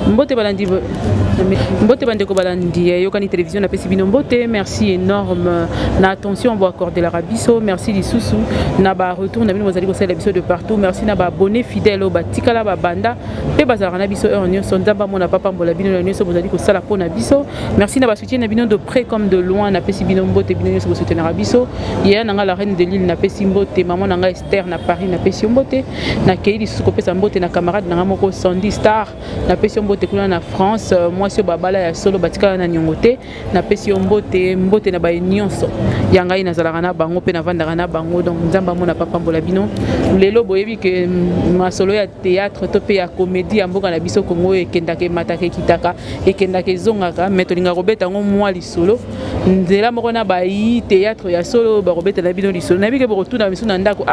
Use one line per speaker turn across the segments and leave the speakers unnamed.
Mbote balandi mbote bandeko balandi yokani télévision na pesi bino mbote. Merci énorme na attention vous accorder la rabiso. Merci lisusu na ba retour na bino bozali ko sala biso de partout. Merci na ba abonné fidèle au batikala ba banda pe bazara na biso heure nyonso ndamba mona papa mbola bino na nyonso bozali ko sala pona biso. Merci na ba soutien na bino de près comme de loin na pesi bino mbote bino nyonso soutenir na biso. Hier na la reine de l'île na pesi mbote maman na Esther na Paris na pesi mbote na keili lisusu ko pesa mbote na camarade na moko Sandy Star na pesi mbote kuna na France moi sur babala ya solo batika na nyongote na pesi mbote mbote na ba nyonso yanga ina zalaka na bango pe na vandaka na bango donc nzamba mona papa mbola bino lelo boyebi ke masolo ya théâtre to pe ya comédie mboka na biso Kongo ekendake matake kitaka ekendake zongaka metolinga robeta ngo mwa lisolo nzela moko na ba yi théâtre ya solo ba robeta na bino lisolo na bike bo retourna miso na ndako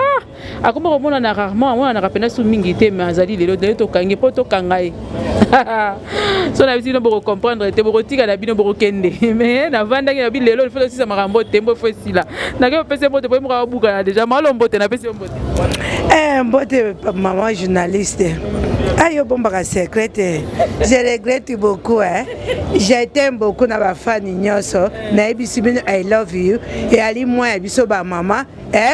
akoma komona na rarement mona na kapena su mingi te mais azali lelo to kangi poto kangai so na bino bo comprendre te bo tika na bino bo kende mais na vanda ki na bino lelo il faut aussi ça marambo tembo faut si là na ke pese mbote po mo ka buka déjà malo mbote na pese mbote
mbote maman journaliste ayo bomba secrète je regrette beaucoup je t'aime beaucoup na ba fan nyonso na ebisi bino I love you et ali moi biso ba mama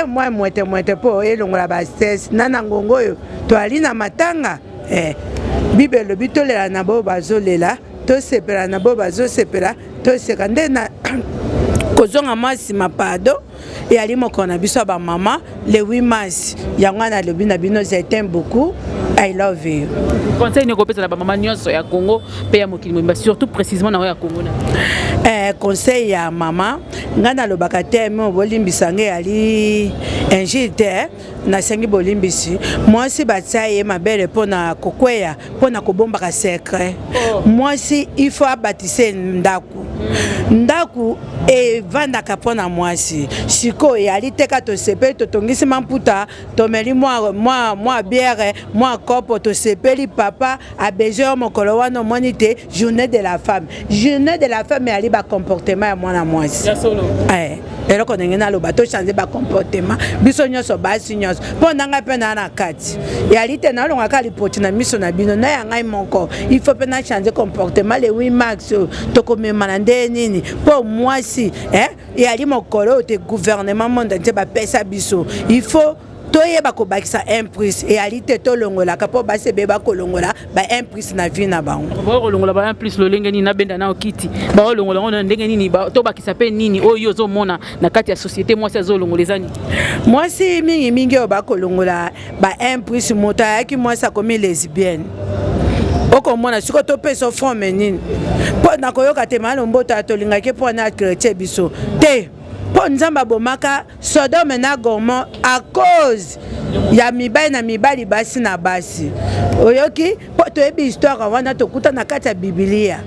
moi mwete po elongola ba stress nana ngongo yo to ali na matanga bibelo bitolela na bo bazolela to sepela na bo bazosepela to sekande na kozonga masi mapado et ali mokona biso ba mama le 8 mars yangwana lobi na bino je t'aime beaucoup I love you.
Conseil ne kopesa na ba mama nyonso ya Congo pe ya mokili mbimba surtout précisément na ya Congo na
conseil ya mama ngana lobaka te mo bolimbisa nge ali injite na sengi bolimbisi moi si batsaye mabele pona kokweya pona kobombaka secret moi si il faut abatise ndaku e vandaka pona mwasi siko yali teka to sepe to tongisi mamputa to meli moi bière moi kopo to sepeli papa a besoin mokolo wana monite journée de la femme yali ba comportement ya mwana mwasi ero konenge na loba to changer ba comportement biso nyonso basi nyonso pona nga pe na kati yali te na longa ka lipoti na miso na bino na ya ngai moko il faut pe na changer comportement le 8 max to komema nde nini po mwasi yali mokolo te gouvernement monde te ba pesa biso il faut toyeba ko bakisa imprise et alite to longola kapo base beba ko longola ba imprise na vie na bango
ba longola ba imprise lo lengeni na benda na okiti ba longola ngona ndenge nini ba to bakisa pe nini oyo zo mona na kati ya société moi ça zo longolezani
moi si mingi ba ko longola ba imprise mota yaki moi ça comme lesbienne oko mona siko to peso front menine po na koyoka te malo mbota to lingaki po na chrétien biso te po nzamba bomaka Sodome na Gomorrhe à cause ya mibali basi na basi oyoki po to ebi histoire wana to kuta na kati ya Biblia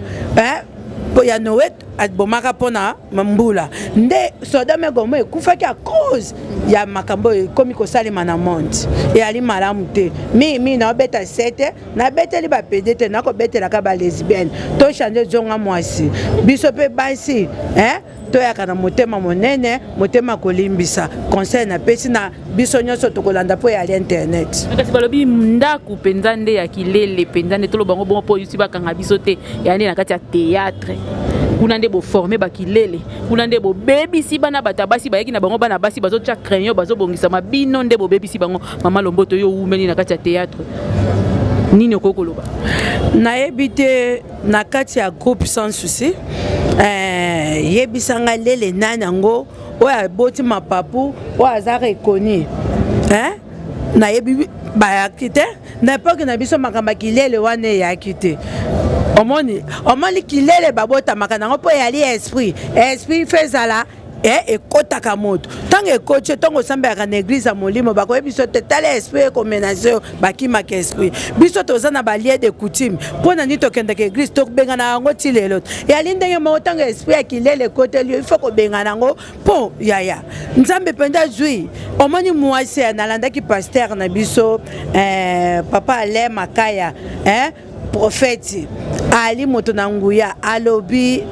po ya Noé bomaka pona mbula nde Sodome Gomorrhe ekufaki à cause ya makambo komi ko salima na monde et ali malamu te mi na beta 7 na beteli ba pedete na ko betela ka ba lesbienne to changer zonga mwasi biso pe basi toyaka na motema monene motema kolimbisa conseil na pesi na biso nyonso tokolanda po ya internet
kasi balobi ndaku penza nde ya kilele penza nde tolo bango bongo po yusi bakanga biso te ya nde na kati ya théâtre kuna nde bo former bakilele kuna nde bo bebisi bana batabasi bayeki na bango bana basi bazo tcha crayon bazo bongisa mabino nde bo bebisi bango mama lomboto yo umeli na kati ya théâtre nini okokoloba
na ebite na kati ya groupe sans souci yebisanga lele nanango oya boti mapapu oya zaka ekoni na yebi bayaki te na epoke na biso makamba kilele wana eyaki te omoni kilele babotamaka nango mpo eyali esprit fezala ekotaka moto ntango ekoche ntango osambelaka na eglize ya molimo bakoyebi biso te tala esprit ekomenase oyo bakimaka esprit biso toza na balie de coutume mpo na nini tokendaka eglize tobengana yango ti lelo eyali ndenge moko ntango esprit ya kilele ekoteli yo ifo kobengana yango mpo yaya nzambe mpenza zwi omoni mwasi nalandaki paster na biso papa ale makaya prophète ali moto na nguya alobi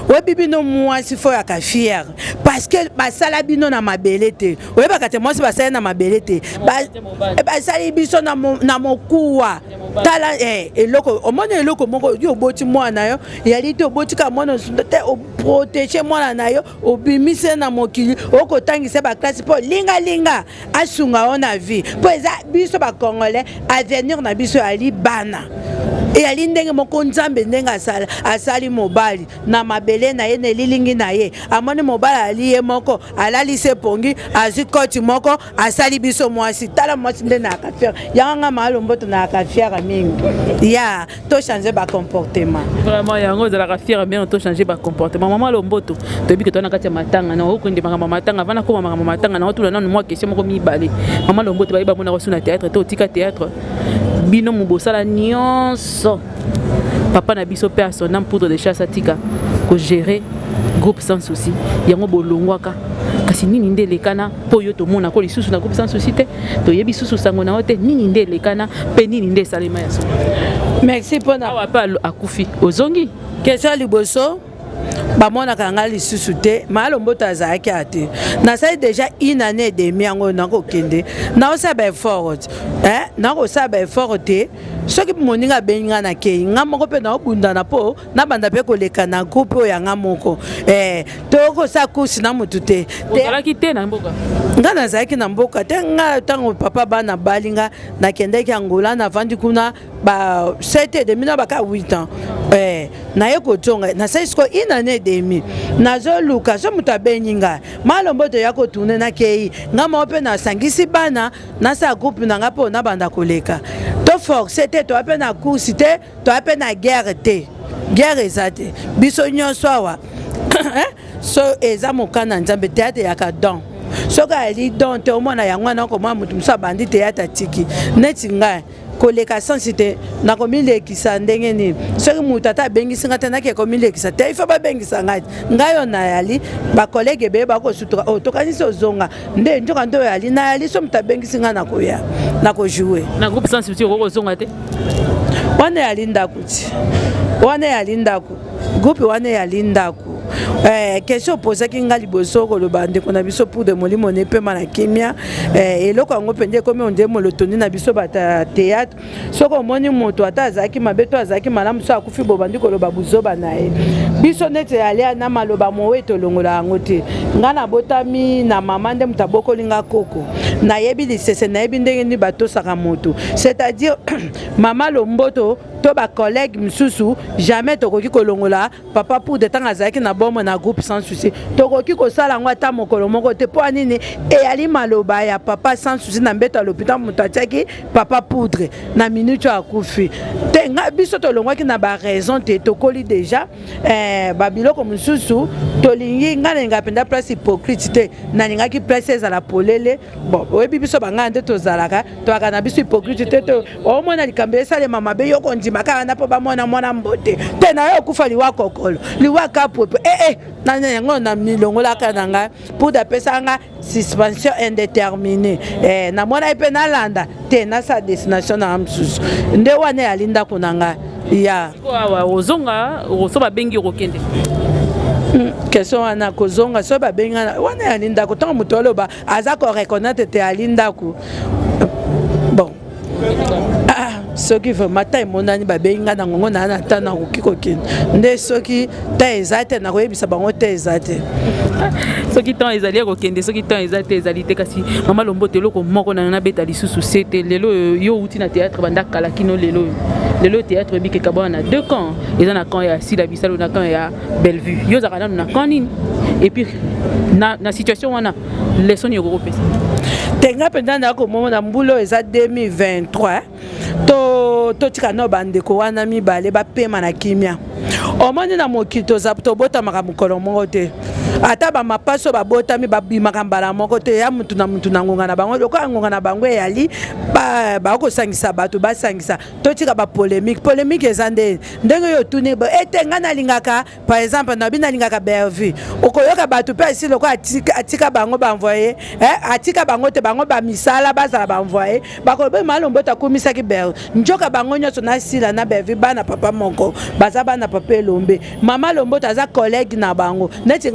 Ouais bibino moi si faut ya ka fier parce que ba sala bino na mabele te ouais ba kate moi si ba sala na mabele te ba sala biso na mokuwa tala eloko omona eloko moko yo boti mwana yo yali te oboti ka mwana te o protéger mwana na yo obimise na mokili okotangisa ba classe po linga asunga ona vie po eza biso ba congolais avenir na biso ali bana e ali ndenge moko nzambe ndenge asali mobali na mabele na ye na lilingi na ye amoni mobali ali ye moko alali se pongi azi koti moko asali biso mwasi tala mwasi nde na akafier yanga malo mboto na akafier mingi ya to changer ba comportement
vraiment yango za la kafier mais on to changer ba comportement maman lomboto to bi que to na kati matanga na okende mama matanga vana ko mama matanga na otula na moi question moko mi balé maman lomboto ba mona ko na théâtre to tika théâtre bino mubosala nyonso papa na biso pe a son âme poudre de chasse atika ko gérer groupe sans souci yango bolongwaka kasi nini nde lekana po yo to mona ko lisusu na groupe sans souci te to yebi susu sango na ote nini nde lekana pe nini nde salema ya so
merci pona
awa pa akufi ozongi
question liboso bamona kanga lisusu te malo mboto azalaki ate nasali déjà une année et demie yango nakokende naosaba effort nakosaba effort te soki moninga abenga na kei nga moko mpe naobundana mpo nabanda mpe koleka na groupe oyo yanga moko tokosa kursi na motu te
ozalaki te na mboka
nga nazalaki na mboka te nga ntango papa bana bali nga nakendaki Angola navandi kuna ba 7 et demi na baka 8 ans naye kotonga nasali siko une année et demie nazoluka so moto abengi nga malombo to ya kotourne na kei nga moko mpe nasangisi bana nasala groupe na nga mpo nabanda koleka to force te to ape na kursi te to ape na guerre te guerre eza te biso nyonso awa so eza mokana nzambe théâtre yaka don soki ali don te omona yango wana okomona motu mosu abandi théâtre atiki neti ngai koleka sansi te nakomilekisa ndenge nini soki moto ata abengisi nga te nake komilekisa te ifo babengisa ngai ngai oyo nayali bakolege ebeye bakosutuka tokanisi ozonga nde nzoka nde oyo yali nayali so moto abengisi nga nakoya nakojoue
na groupe sans souci okozonga te
wana yali ndako ti wana yali ndako groupe wana yali ndako question opozaki nga liboso koloba ndeko na biso pour de molimo ne pema na kimia eloko yango mpenza ekomi onde molotoni na biso bata théâtre soki omoni moto ata azalaki mabe to azalaki malamu so akufi bobandi koloba buzoba na ye biso neti alia na maloba mowe tolongola yango te nga nabotami na mama nde moto abokoli nga koko nayebi lisese nayebi ndenge nini batosaka moto c'est-à-dire mama lomboto to bacollègue misusu jamais tokoki kolongola papa pour de temps azalaki na bomo na groupe sans souci tokoki kosala yango ata mokolo moko te mpo anini eyali maloba ya papa sans souci na mbeto ya lopita moto atiaki papa poudre na minute oyo akufi te nga biso tolongwaki na baraison te tokoli déjà babiloko mosusu tolingi nga nalinga mpenza place hypocrite te nalingaki place ezala polele bon oyebi biso bangana nde tozalaka toyaka na biso hypocrite te omona likambo esalema mabe yo kondima kaka na mpo bamona mwana mbote te na yo okufa liwa kokolo liwa kapwepe nani yango na milongolaka na ngai pour dapesa nga suspension indéterminée namona mpe nalanda te nasa destination na mosusu nde wana yali ndako na ngai ya
ozonga so babengi okokende
question wana kozonga so babenga wana yali ndako ntango moto oloba aza koreconnaitre te yali ndako bon soki vraiment ta emonani babengi nga na ngongo na ata nakoki kokende nde soki ta eza te nakoyebisa bango te eza te
soki temps ezali akokende soki temps eza te ezali te kasi mama lomboto eloko moko na nabeta lisusu se te lelo yo outi na théâtre banda kala kino lelo théâtre ebikeka bona na deux camps eza na camp ya sila bisalo na camp ya Bellevue yo ozalaka nanu na camp nini et puis na situation wana leson yoko kopesa
te nga mpenza nakomona mbulo eza 2023 totika no bandeko wana mibale bapema na kimia omoni na mokili tobotamaka mokolo moko te ata ba mapaso ba botami ba bimaka mbala moko te ya mutu na ngonga na bango loko ngonga na bango yali ba ko sangisa bato ba sangisa to tika ba polémique ezande ndenge yo tuni ba etenga na lingaka par exemple na bina lingaka bervi okoyoka bato pe si loko atika bango ba envoyer atika bango te bango ba misala bazala ba envoyer ba ko be malombo ta komisa ki ber njoka bango nyoso na sila na bervi bana papa moko baza bana papa elombe mama lombo ta za collègue na bango neti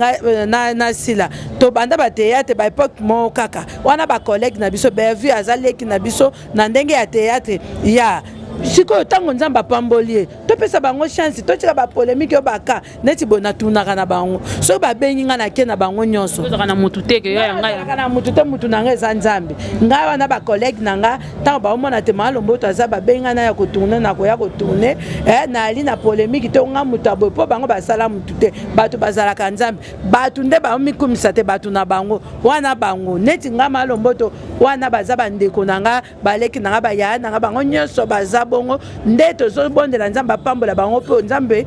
na sila to banda ba théâtre ba époque mo kaka wana ba collègue na biso bervi azaleki na biso na ndenge ya théâtre ya siko tango nzamba pambolier to pesa bango chance to tika ba polémique yo baka neti bona tunaka na bango so ba benyinga na ke na bango nyonso
kana mutu te ke ya ngai
kana mutu te mutu nanga za nzambe ngai wana ba collègue nanga tango ba omona te malombo to za ba benga na ya ko tourner na ko ya ko tourner na ali na polémique to nga mutu abo po bango ba sala mutu te bato bazala ka nzambe bato nde ba mikumisa te bato na bango wana bango neti nga malombo to wana baza bandeko nanga baleki nanga ba ya nanga bango nyonso baza bongo nde tozo bondela nzamba pambola bango po nzambe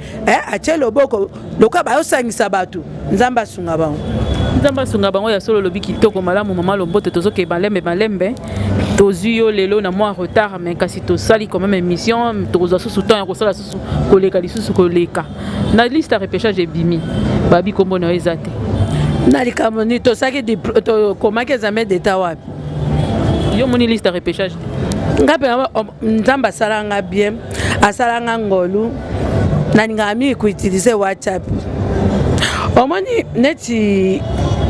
atie loboko loka ba osangisa bato nzamba asunga bango
ya solo lobi kitoko malamu mama lombote tozo ke balembe tozui yo lelo na moi retard mais kasi tosali quand même émission tozo susu temps ya kosala susu koleka lisusu koleka na liste ya repêchage ebimi babi kombo na ezate
na likamoni tosaki to komaki jamais d'état wapi
yo moni liste ya repêchage
ngape nzamba salanga bien asalanga ngolu naninga mi kuutiliser WhatsApp omoni neti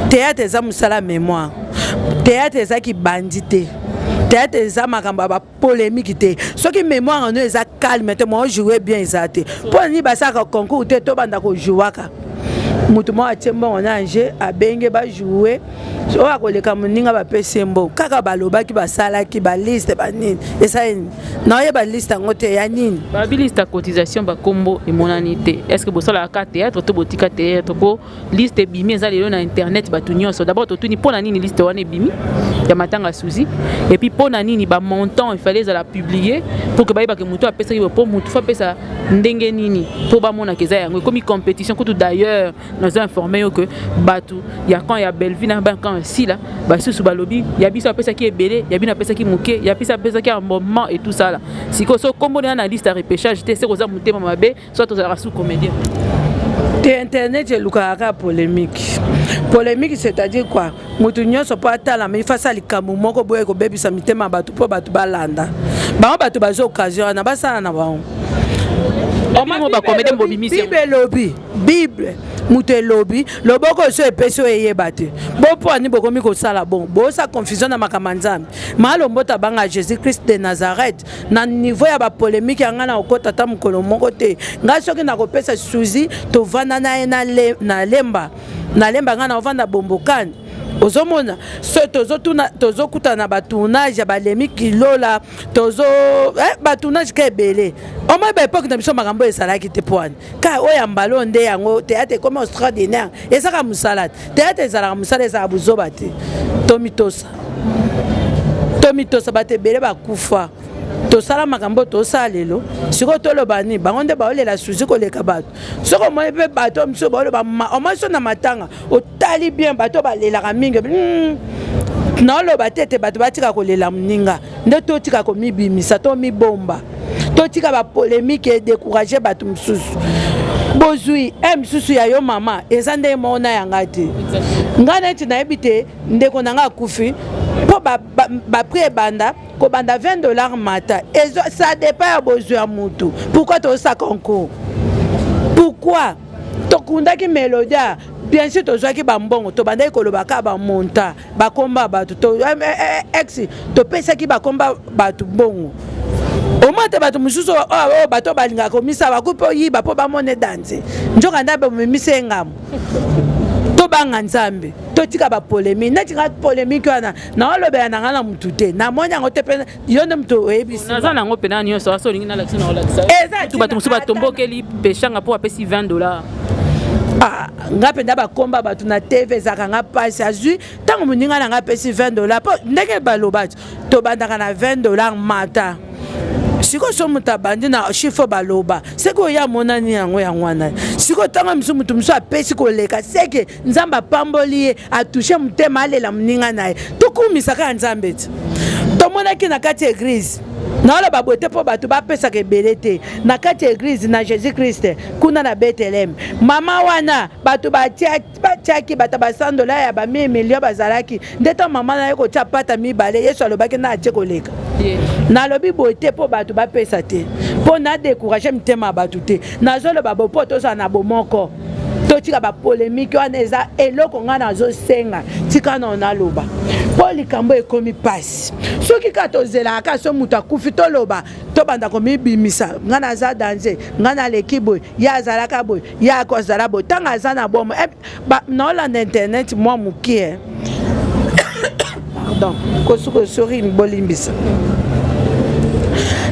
théâtre za musala mémoire théâtre za ki bandité théâtre za makamba ba polémique te soki mémoire no eza calme te mo jouer bien ezate pour ni basaka concours te to banda ko jouaka mutu mo atembo on anje abenge ba jouer so akoleka muninga ba pesembo kaka balobaki basalaki ba liste ba nini esa na ye ba liste ngote ya nini
ba liste à cotisation ba combo et monanité est-ce que bosala ka théâtre to botika théâtre po liste bimi eza lelo na internet ba tunyo so d'abord to tuni pona nini liste wana bimi ya matanga suzi et puis pona nini ba montant il fallait la publier pour que ba yeba ke mutu apesa ki po mutu fa pesa ndenge nini po ba mona keza yango comme compétition ko tout d'ailleurs nous informé que batu ya quand ya Belleville na quand si là ba sous balobi ya biso apesa ki ebele ya bina apesa ki muke ya apesa ki un moment et tout ça là siko so kombo na liste à repêchage te c'est koza mutema mabe soit to sous comédien
te internet je lukaka polémique c'est-à-dire quoi mutu nyonso po atala mais face à likambo moko boye ko bebisa mitema batu po batu balanda bango batu bazo occasion na basala na bango Bible mutu lobi loboko so epeso eyeba te bopo ani bokomi kosala bon bosa confusion na makambo nzambe malombota banga Jésus Christ de Nazareth na niveau ya ba polémique yanga na okota ta mukolo moko te nga soki na kopesa suzi to vanda na lemba nga na ovanda bombokani ozomona so tozo kuta na batournage ya balemi kilola tozo batournage ka ebele omo ba époque na biso makambo esalaki te poani ka oya mbalo nde yango théâtre comme extraordinaire ezaka musala théâtre ezalaka musala ezaka buzoba te tomitosa bate ebele bakufa tosala makambo tosala lelo siko toloba ni bango nde baolela suzi koleka bato soko moi pe bato mso baoloba omaso na matanga otali bien bato balelaka mingi naoloba tete bato batika kolela mninga nde totika komibimisa to mibomba totika bapolémique edécourage bato mosusu bozwi misusu ya yo mama eza nde mona yanga te nga neti nayebi te ndeko nanga akufi po bapri ebanda kobanda $20 mata ça dépend ya bozwi ya mutu pourquoi tosa concours pourquoi tokundaki melodia bien sûr tozwaki bambongo tobandaki kolobaka bamonta bakomba bato ex topesaki bakomba bato bongo omate bato mosusu oyo bato balingaka komisa bakupe oyiba mpo bamone danse nzoka ndabe momimise ngamo tobanga nzambe totika bapolémique neti nga polémique wana naolobela na nga na mutu te namoni yango te mpe yo nde mutu oyebisi
naza nango mpe na nyonso aso olingi nalakisa na olakisa tu bato mosusu batombokeli peshanga mpo apesi $20
nga mpenza bakomba bato na tv ezalaka nga mpasi azwi ntango moninga na nga apesi $20 mpo ndenge balobati tobandaka na $20 mata siko so mutabandi na chiffre baloba siko ya monani yango yangwana siko tanga misu mutu misu apesi koleka seke nzamba pamboli a toucher mutema alela mninga naye tukumisaka nzambe ti tomonaki na kati église na ba bote po batu ba pesa ke belete na kati église na Jésus Christ kuna na Bethlehem mama wana batu ba tiaki bata ba $100 ya ba 1 million bazalaki ndeta mama na yeko tia pata mibale Yesu alobaki na atie koleka na lobi bote po batu ba pesa te po na décourager mtema batu te na zolo ba bopo to sa na bomoko to tika ba polémique wana eza eloko nga na zo senga tika na onaloba po likambo ekomi pasi soki ka tozela ka so muta kufi to loba to banda komi bimisa nga na za danger nga na lekibo ya zalaka boy ya ko zala boy tanga za na bomo na la internet moi mukie pardon ko suko sori mbolimbisa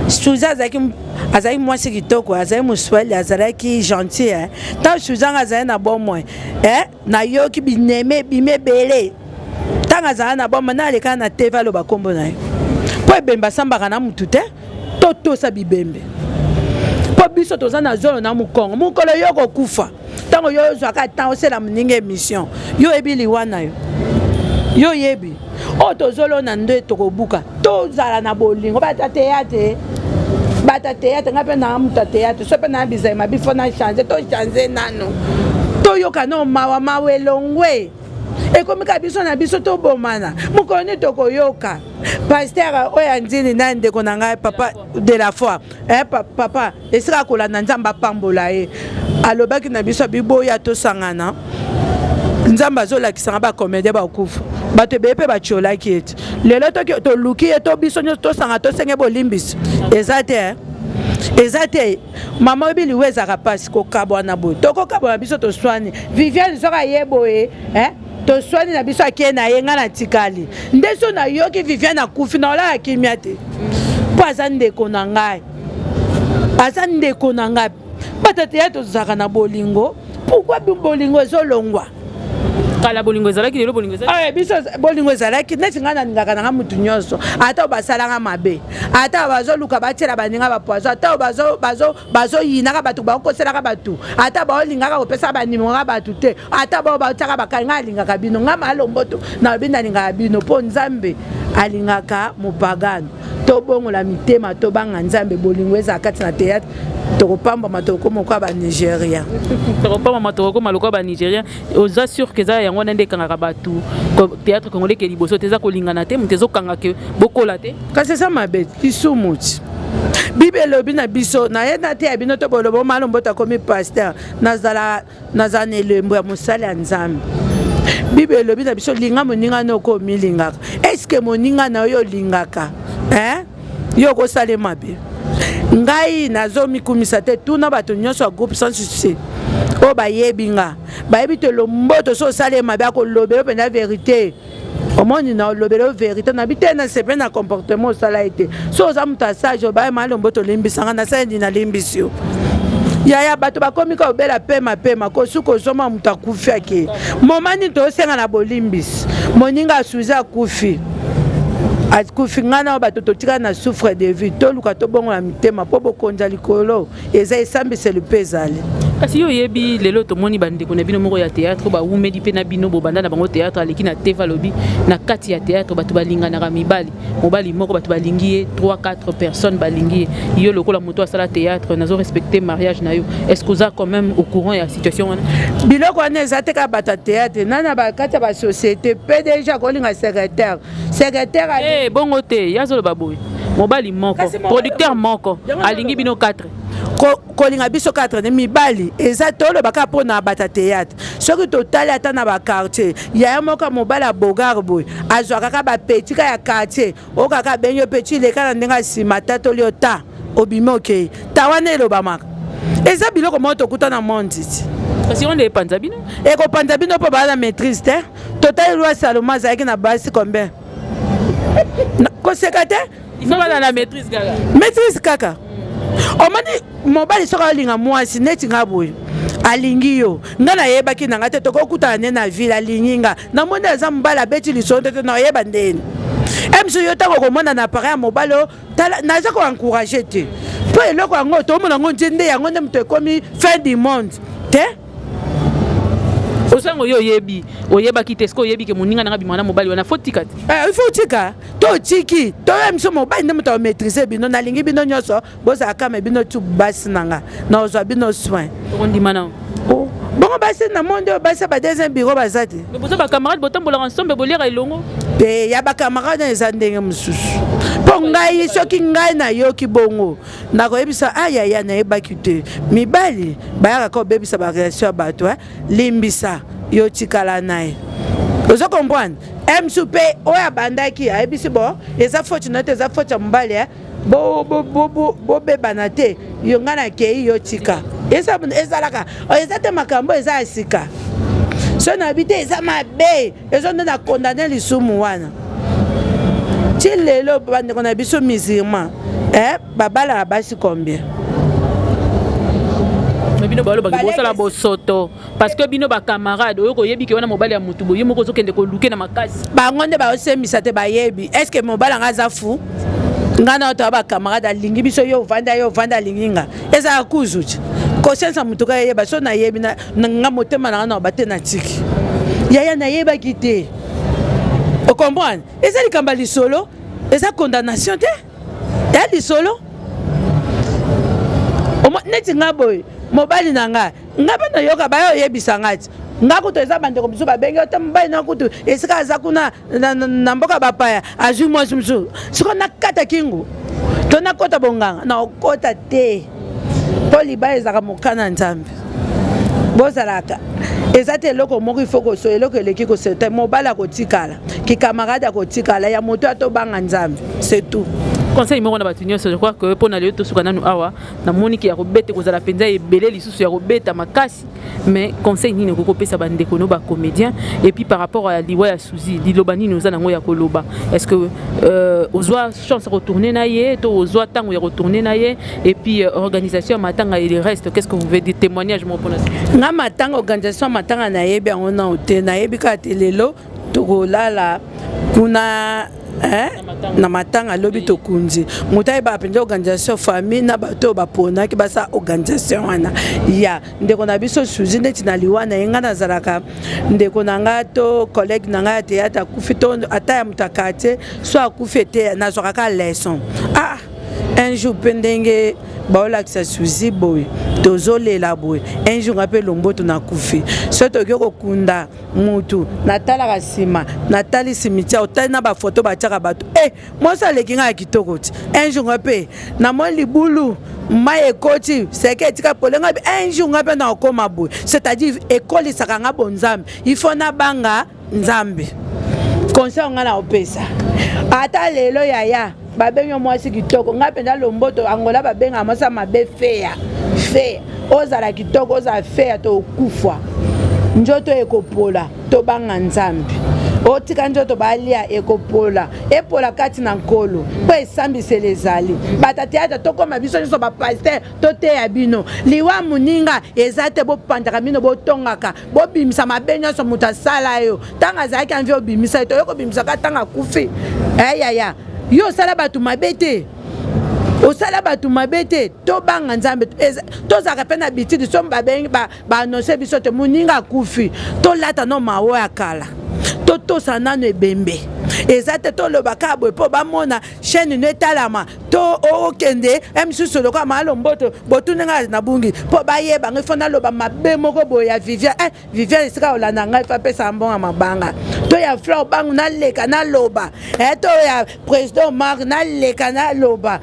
Suza azaki mwasi kitoko azaki muswali azalaki gentil tant Suza azali na bon moi na yoki bineme bimebele tant azali na bon na leka na teva lo bakombo na ye po ebemba sambaka na mutu te to sa bibembe po biso toza na zolo na mukongo mukolo yo kokufa tango yo zwaka tant osela mninga émission yo ebili wana yo yebi o tozolo na ndo tokobuka tozala na bolingo bata théâtre ngape na muta théâtre so pe na bizema bifo na changer to changer nano to yoka no mawa elongwe ekomika biso na biso to bomana mukoni toko yoka pasteur oya ndini na ndeko na ngai papa de la foi papa esika kolanda nzamba pambola ye alobaki na biso biboya to sangana nzamba azolakisanga bacomédie bakufa bato ebeye mpe batiolaki ete lelo toluki ye to biso nyonso tosanga tosenge bolimbisi eza te mama obili we ezaka mpasi kokabwa na boye tokokabwa na biso toswani Viviane soki aye boye toswani na biso akie na ye nga na tikali nde so nayoki Viviane akufi na olaka kimia te mpo aza ndeko na ngai batate ya tozalaka na bolingo pourkui bolingo ezolongwa
kala bolingo ezalaki lelo bolingo ezalaki
biso bolingo ezalaki neti nga nalingaka nanga mutu nyonso ata basalanga mabe ata bazoluka batiela baninga bapoiso ata bazoyinaka bato bakokoselaka bato ata baolingaka kopesa banimero bato te ata bao batiaka bakali nga alingaka bino nga malomboto nalobi nalingaka bino mpo nzambe alingaka mopagano tobongola mitema tobanga nzambe bolingo eza kati na théâtre tokopamba tokoma kwa ba Nigeria
tokopamba tokoma lokwa ba Nigeria oza sûr que za yango nende kangaka batu théâtre congolais ke liboso teza kolingana te mutezo kanga ke bokola te
kasi ça mabe kisumuti Bible bina biso na yena te abino to bolobo malombo ta komi pasteur nazana elembo ya musala nzambe Bible bina biso linga moninga noko milingaka est-ce que moninga na yo lingaka yo ko sale mabe ngai nazomi kumisa te tuna bato nyonso groupe sans souci o bayebinga bayebi te lomboto so sale mabe ko lobelo pena vérité omoni na lobelo vérité na bité na sepe na comportement sala été so za muta sage ba malomboto limbisanga na sa ndina limbisio ya bato bakomika obela pema ko suko zoma muta kufiake momani to senga na bolimbis moninga suza kufi akufingana bato totika na souffre de vie toluka tobongola mitema po bokonza likolo eza esambiseli mpe ezali
kasi yo yebi lelo tomoni bandeko na bino moko ya théâtre bawumeli mpe na bino bobanda na bango théâtre aleki na teva lobi na kati ya théâtre bato balinganaka mobali moko bato balingi ye 3-4 personnes balingi ye yo lokola moto asala théâtre nazo respecter mariage na yo est-ce que oza quand même au courant ya situation wana
biloko wana eza te ka bato ya théâtre nana bakati ya basociété PDG akolinga secrétaire
bongo te yazoloba boye mobali moko producteur moko alingi bino 4
kolinga biso 4 ne mibali eza tolo baka pona bata théâtre soki totali ata na ba quartier ya moko mobali abogar boy azwaka ka ba petit ka ya quartier o kaka benyo petit le kana ndenga sima tato liota obimoke tawane lo bamaka eza biloko moto kutana monditi
kasi on le panza bino
ko panza bino po ba la maîtrise te total loi Salomon azaki na basi combien ko sekate
il faut pas la
maîtrise kaka omani mobali soka alinga mwasi neti nga boye alingi yo nga nayebaki nanga te tokokutana ne na ville alingi nga namoni aza mobali abeti lisongo te na oyeba ndeni emso yo tango komona na appareil mobile naza ko encourager te po eloko yango to mona ngo nzende yango nde mto ekomi fin du monde te
osango yo yebi oyebaki te sko yebi ke moninga nanga bimana mobile wana fotika te
il faut tika to tiki to emso mobile nde mto maîtriser bino nalingi bino nyoso boza kama bino tu basi nanga na ozwa bino soin
ondima na
bongo basi na monde basi ba deuxième bureau bazati
mais boza ba camarade botambola ensemble bolira elongo
pe ya ba camarade eza ndenge mususu po ngai soki ngai na yoki bongo nakoyebisa ayaya nayebaki te mibali bayaka ko bebisa ba relation ya bato limbisa yo tikala naye ozo comprendre emsu pe oyo abandaki ayebisi bo eza faute na te eza faute ya mobali bobebana te yo ngai nakei yo tika ezalaka eza te makambo eza ya sika so nayebi te eza mabe ezonde na kondane lisumu wana ti lelo bandeko na biso musulman babalaka basi combien
bino balobaki bosala bosoto parce que bino bacamarade oyo koyebi ke wana mobali ya motu boye moko ozokende koluke na makasi
bango nde baosembisa te bayebi est ce que mobali anga aza fu ngai na oto bacamarade alingi biso yo ovanda alingi nga ezala kuzu ti conscience ya motu ka yeyeba so nayebi nga motema nanga na bate na tiki yaya nayebaki te ocomprendre eza likambo ya lisolo eza condamnation te ya lisolo neti nga boye mobali na nga mpe nayoka bayo oyebisa nga ti nga kutu eza bandeko mosusu babengi yo te mobali na kutu esika aza kuna na mboka bapaya azwi mwasi mosusu siko nakata kingu to nakota bonganga na okota te mpo libala ezalaka mokana nzambe bozalaka eza te eloko moko ifo koso eloko eleki kosete mobali akotikala kikamarade akotikala ya moto atobanga nzambe c'est tout
conseil moko na bato nyonso je crois que mpona lelo tosuka nanu awa namoniki ya kobeta kozala mpenza ebele lisusu ya kobeta makasi mais conseil nini okokopesa bandeko no bacomédien et puis par rapport à liwa ya suzi liloba nini oza nango ya koloba est-ce que ozwa chance ya retourner na ye to ozwa ntango ya retourner na ye et puis organisation ya matanga et le reste qu'est-ce que vous voulez dire témoignage moko mpona
nga matanga organisation ya matanga nayebi yango nao te nayebi kaka te lelo tokolala kuna na matanga lobi tokunzi moto ayeba apenza organisation famille na bato baponaki basa organisation wana ya ndeko na biso suzi neti na liwana yenga nazalaka ndeko na nga to collègue na nga ya théâtre akufi to ata ya moto akate so akufi ete nazwakaka leçon un jour mpe ndenge baolakisa suzi boye tozolela boye un jour nga mpe lomboto nakufi so tokoki kokunda mutu natalaka nsima natali simitiare otali na bafoto batiaka bato mwasi aleki nga ya kitoko ti un jour nga mpe namoni libulu mai ekoti seke etika polenga un jour nga mpe nakokoma boye c'est-à-dire ekolisaka nga bonzambe ifo nabanga nzambe conseil nga na opesa ata lelo yaya babengi mwasi kitoko nga mpenza lomboto angola babenga mwasi mabe feya ozala kitoko ozala feya to okufwa nzoto ekopola tobanga nzambe otika nzoto balia ekopola epola kati na nkolo mpo esambisela ezali batata ata tokoma biso nyonso bapaster toteya bino liwa moninga eza te bopandaka bino botongaka bobimisa mabe nyonso moto asala yo ntango azalaki anvi obimisa ye toyoki obimisaka ntango akufi ayaya yo osala bato mabe te osala bato mabe te tobanga nzambe tozalaka mpe na bitidi so babengi baannonce biso te moninga akufi tolata no mawo ya kala totosa nano ebembe eza te tolobaka boye mpo bamona chaîne no etalama to okende misusu lokola malomboto botunenga na bungi mpo bayeba ngai fo naloba mabe moko boye ya Viviane esika olanda ngai fa pesa mbonga mabanga to ya Fleur bangu naleka naloba to ya président Marc naleka naloba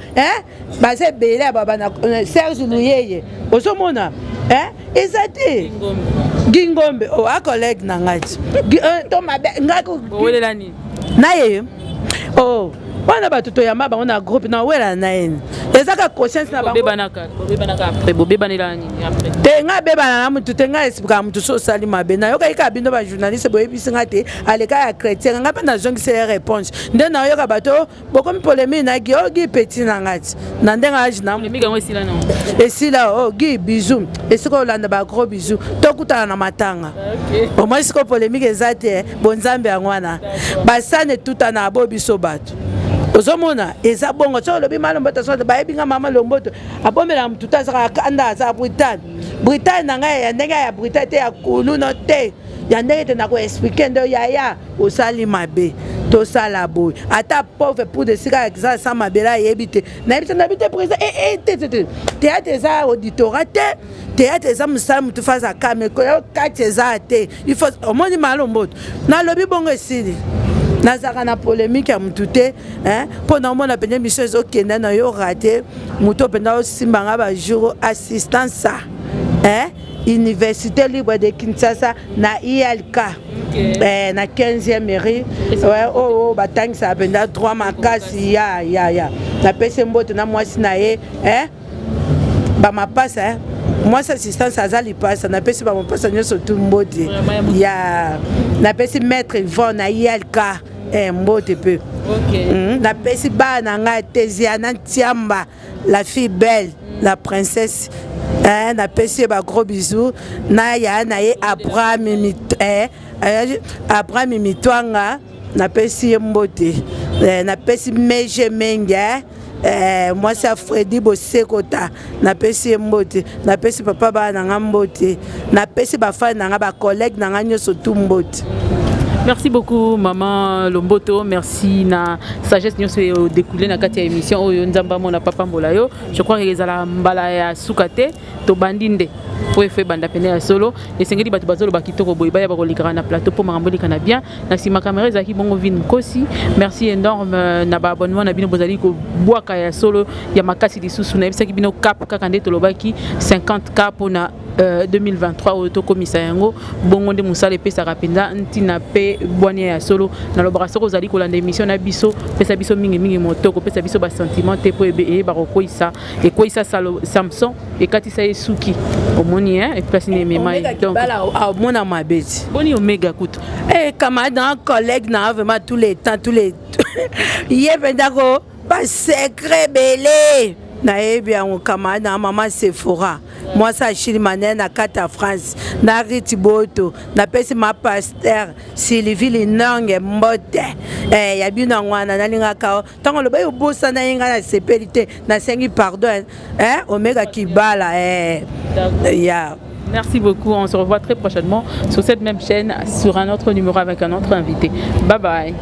baza ebele ya baba na Serge Luyeye ozomona eza te Gingombe a collègue na ngai to mabe ngai
olelani
na ye wana bato toyamba bango na groupe na wela na ene ezaka conscience na bango te nga bebana na mutu te nga esika mutu so osali mabe nayoka ika bino bajournaliste boyebisi nga te aleka ya chrétien nga mpe nazongisela réponse nde nayoka bato bokomi polémique na gi ogi peti na nga ti na ndenge age na esila ogi bizu esika olanda bagros bizu tokutana na matanga omoi siko polémique eza te bonzambe yango wana basane tuta na abo biso bato ozomona eza bongo so lobi malomboto so bayebinga mama lomboto abomela mutu tasaka kanda aza Bretagne na ngai ya ndenge ya Bretagne te ya kuluno te ya ndenge te na ko expliquer ndo yaya osali mabe tosala boy ata pauvre pour de sika exact sa mabela yebi te na bite président théâtre eza auditorat te théâtre eza musala mutu faza kame ko kati eza te il faut omoni malomboto na lobi bongo esili nazaka na polémique ya mutu te mpo na omona pene mission ezokende na yo rate mutu openda osimbanga bajour assistance Université libre de Kinshasa na ILK na 15e mairie batangisa apenda 3 makasi ya na pese mboto na mwasi na ye bamapasa mwasi assistance aza lipasa na pesi bamapasa nyonso tu mbote ya na pesi maître Yvon na ILK mbote pe na pesi bana nga Teziana Tiamba la fille belle la princesse na pesi ba gros bisous na ya na ye Abraham Mitwanga na pesi mbote na pesi meje menge moi c'est Freddy Bosekota na pesi mbote na pesi papa ba na mbote na pesi ba fa na ba collègue na nyoso tu mbote.
Merci beaucoup maman Lomboto, merci na sagesse nyonso découlé na kati ya émission oyo nzamba mona papa mbolayo. Je crois que les ala mbala ya sukate to bandinde pour faire banda pene ya solo et sengeli batu bazolo bakitoko boyba ya bakolikana na plateau pour maramboli kana bien na sima caméra zaki bongo vin kosi. Merci énorme na ba abonnement na bino bozali ko boaka ya solo ya makasi lisusu na bisaki bino cap kaka nde tolobaki 50K pona 2023 auto commissaire yango bongo nde musala pesa rapenda ntina pe bwania ya solo na lobaka soko zali kolanda émission na biso pesa biso mingi motoko pesa biso ba sentiment te po ebe ba koisa e koisa Samson e katisa esuki omoni et place ne mema
donc mona mabeti
boni omega kutu
camarade un collègue na vraiment tous les temps yebendako ba secret belé na yebi yango camarade na maman Sephora moi ça chilimané na kata France na Riti Boto na pesi ma pasteur Sylvie Linonge mbote ya bino ngwana na linga ka tango lo bayo bosa na inga na sepelité na sengi pardon omega kibala ya.
Merci beaucoup, on se revoit très prochainement sur cette même chaîne sur un autre numéro avec un autre invité. Bye bye.